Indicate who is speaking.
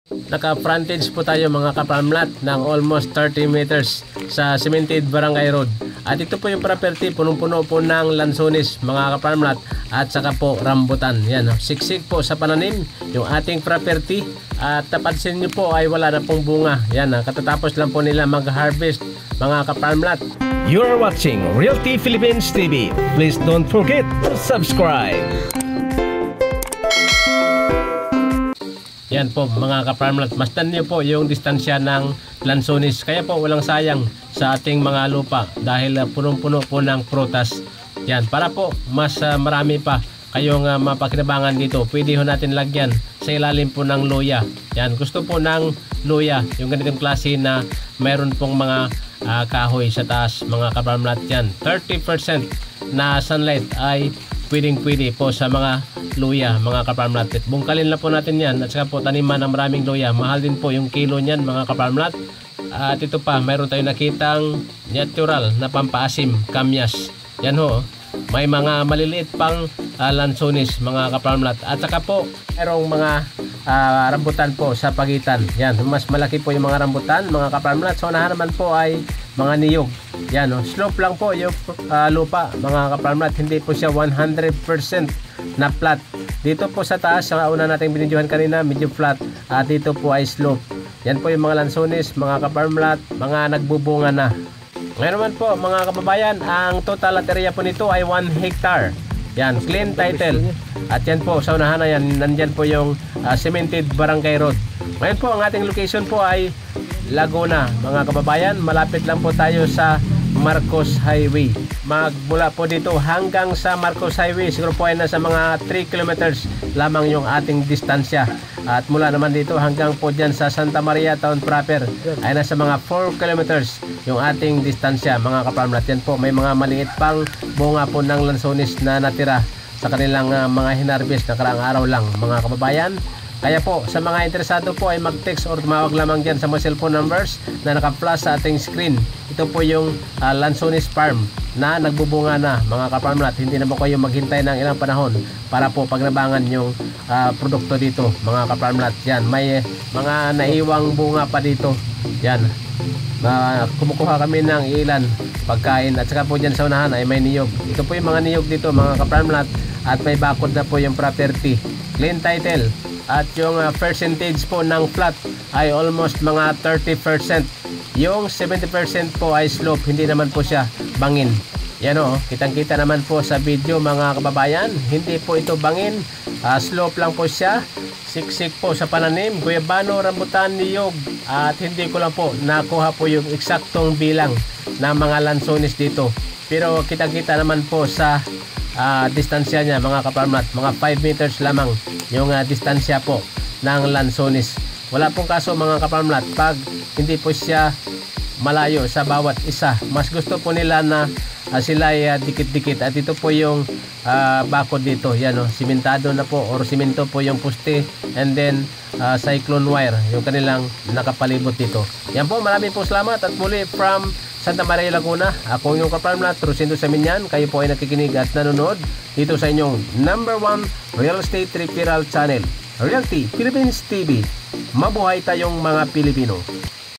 Speaker 1: Naka frontage po tayo mga kaparmlat ng almost 30 meters sa Cemented Barangay Road. At ito po yung property, punong-puno po ng lansones mga kaparmlat at saka po rambutan. Yan, siksik po sa pananim yung ating property. At napansin nyo po ay wala na pong bunga. Yan, katatapos lang po nila mag-harvest mga kaparmlat.
Speaker 2: You are watching Realty Philippines TV. Please don't forget to subscribe.
Speaker 1: Yan po mga kaparmlat, masdan nyo po yung distansya ng lansones. Kaya po walang sayang sa ating mga lupa dahil punong-puno po ng prutas. Yan, para po mas marami pa kayong mapakinabangan dito. Pwede ho natin lagyan sa ilalim po ng luya. Yan, gusto po ng luya, yung ganitong klase na mayroon pong mga kahoy sa taas mga kaparmlat. Yan, 30% na sunlight ay pwedeng-pwede po sa mga luya mga kaparmlat. Bungkalin lang po natin yan at saka po taniman ng maraming luya. Mahal din po yung kilo niyan mga kaparmlat. At ito pa, mayroon tayong nakitang natural na pampaasim, kamyas. Yan ho, may mga maliliit pang lansones mga kaparmlat. At saka po, mayroong mga rambutan po sa pagitan. Yan, mas malaki po yung mga rambutan mga kaparmlat. So unahan naman po ay mga niyog. Yan, slope lang po yung lupa mga kaparmlat. Hindi po siya 100% na flat. Dito po sa taas, sa una nating binidyohan kanina, medyo flat. At dito po ay slope. Yan po yung mga lansones mga kaparmlat, mga nagbubunga na. Ngayon naman po mga kababayan, ang total lot area po nito ay 1 hectare. Yan, clean title. At yan po, sa unahan na yan, nandyan po yung Cemented Barangay Road. Ngayon po, ang ating location po ay Laguna, mga kababayan. Malapit lang po tayo sa Marcos Highway. Magmula po dito hanggang sa Marcos Highway, siguro po ay nasa mga 3 kilometers lamang yung ating distansya. At mula naman dito hanggang po dyan sa Santa Maria Town proper ay nasa mga 4 kilometers yung ating distansya mga kaparmlat. Yan po, may mga maliit pang bunga po ng lansones na natira sa kanilang mga hinarvest na karaang araw lang mga kababayan. Kaya po, sa mga interesado po ay mag-text or tumawag lamang dyan sa mga cellphone numbers na naka-flash sa ating screen. Ito po yung lansones farm na nagbubunga na mga kaparmlat. Hindi na po kayo maghintay ng ilang panahon para po pagnabangan yung produkto dito mga kaparmlat. Yan, may mga naiwang bunga pa dito. Yan, kumukuha kami ng ilan pagkain. At saka po dyan sa unahan ay may niyog. Ito po yung mga niyog dito mga kaparmlat. At may bakod na po yung property. Clean title. At yung percentage po ng flat ay almost mga 30%. Yung 70% po ay slope, hindi naman po siya bangin. Yan o, kitang-kita naman po sa video mga kababayan. Hindi po ito bangin, slope lang po siya. Siksik po sa pananim, guyabano, rambutan, niyog. At hindi ko lang po nakuha po yung eksaktong bilang ng mga lansones dito. Pero kitang-kita naman po sa distansya niya mga kaparmlat, mga 5 meters lamang yung distansya po ng lansones. Wala pong kaso mga kaparmlat pag hindi po siya malayo sa bawat isa. Mas gusto po nila na sila ay dikit-dikit. At ito po yung bakod dito. Yan o, simentado na po or simento po yung poste and then cyclone wire yung kanilang nakapalibot dito. Yan po, maraming po salamat at muli from Santa Maria, Laguna. Ako yung kaparmlat, Rosendo Saminyan. Kayo po ay nakikinig at nanonood dito sa inyong #1 Real Estate Referral Channel, Realty Philippines TV. Mabuhay tayong mga Pilipino.